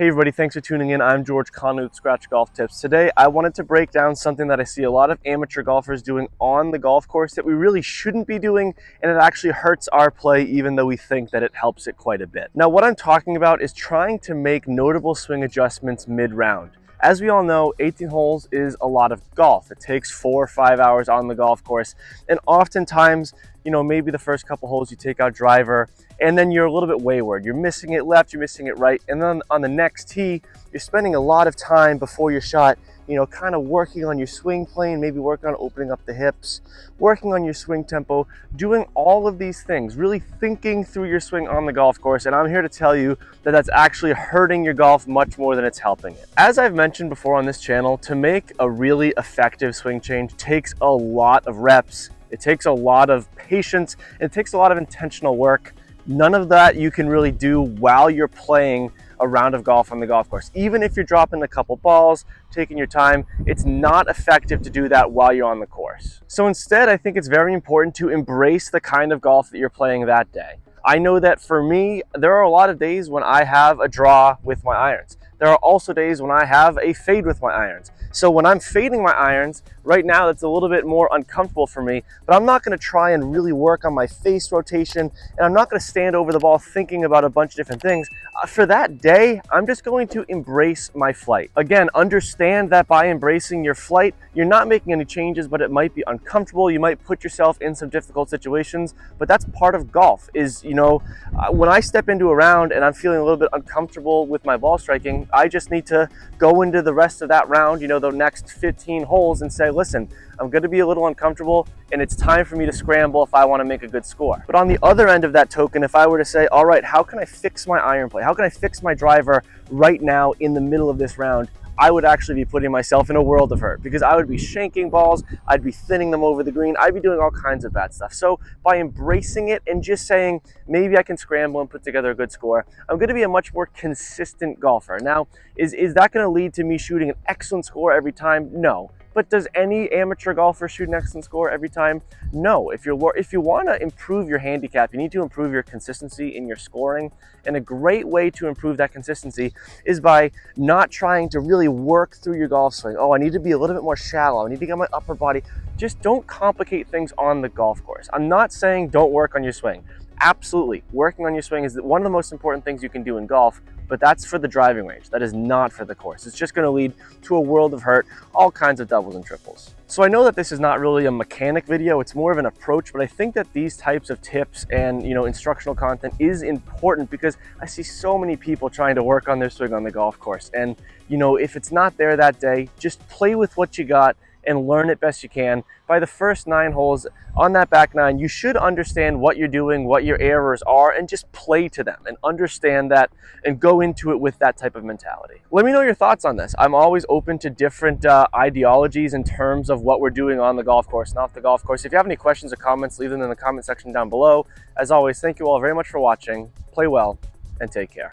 Hey everybody, thanks for tuning in. I'm George Conley with Scratch Golf Tips. Today I wanted to break down something that I see a lot of amateur golfers doing on the golf course that we really shouldn't be doing, and it actually hurts our play even though we think that it helps it quite a bit. Now what I'm talking about is trying to make notable swing adjustments mid-round. As we all know, 18 holes is a lot of golf. It takes 4 or 5 hours on the golf course, and oftentimes, maybe the first couple holes you take out driver and then you're a little bit wayward. You're missing it left, you're missing it right, and then on the next tee, you're spending a lot of time before your shot, kind of working on your swing plane, maybe working on opening up the hips, working on your swing tempo, doing all of these things, really thinking through your swing on the golf course. And I'm here to tell you that that's actually hurting your golf much more than it's helping it. As I've mentioned before on this channel, to make a really effective swing change takes a lot of reps. It takes a lot of patience. It takes a lot of intentional work. None of that you can really do while you're playing a round of golf on the golf course. Even if you're dropping a couple balls, taking your time, it's not effective to do that while you're on the course. So instead, I think it's very important to embrace the kind of golf that you're playing that day. I know that for me, there are a lot of days when I have a draw with my irons. There are also days when I have a fade with my irons. So when I'm fading my irons, right now that's a little bit more uncomfortable for me, but I'm not gonna try and really work on my face rotation, and I'm not gonna stand over the ball thinking about a bunch of different things. For that day, I'm just going to embrace my flight. Again, understand that by embracing your flight, you're not making any changes, but it might be uncomfortable. You might put yourself in some difficult situations, but that's part of golf is, when I step into a round and I'm feeling a little bit uncomfortable with my ball striking, I just need to go into the rest of that round, the next 15 holes, and say, listen, I'm going to be a little uncomfortable and it's time for me to scramble if I want to make a good score. But on the other end of that token, if I were to say, all right, how can I fix my iron play? How can I fix my driver right now in the middle of this round? I would actually be putting myself in a world of hurt because I would be shanking balls, I'd be thinning them over the green, I'd be doing all kinds of bad stuff. So by embracing it and just saying, maybe I can scramble and put together a good score, I'm going to be a much more consistent golfer. Now, is that going to lead to me shooting an excellent score every time? No. But does any amateur golfer shoot an excellent score every time? No. If you want to improve your handicap, you need to improve your consistency in your scoring. And a great way to improve that consistency is by not trying to really work through your golf swing. Oh, I need to be a little bit more shallow. I need to get my upper body. Just don't complicate things on the golf course. I'm not saying don't work on your swing. Absolutely, working on your swing is one of the most important things you can do in golf, but that's for the driving range. That is not for the course. It's just going to lead to a world of hurt, all kinds of doubles and triples. So I know that this is not really a mechanic video, it's more of an approach, but I think that these types of tips and instructional content is important because I see so many people trying to work on their swing on the golf course. And if it's not there that day, just play with what you got and learn it best you can. By the first 9 holes on that back 9, you should understand what you're doing, what your errors are, and just play to them and understand that and go into it with that type of mentality. Let me know your thoughts on this. I'm always open to different ideologies in terms of what we're doing on the golf course and off the golf course. If you have any questions or comments, leave them in the comment section down below. As always, thank you all very much for watching. Play well and take care.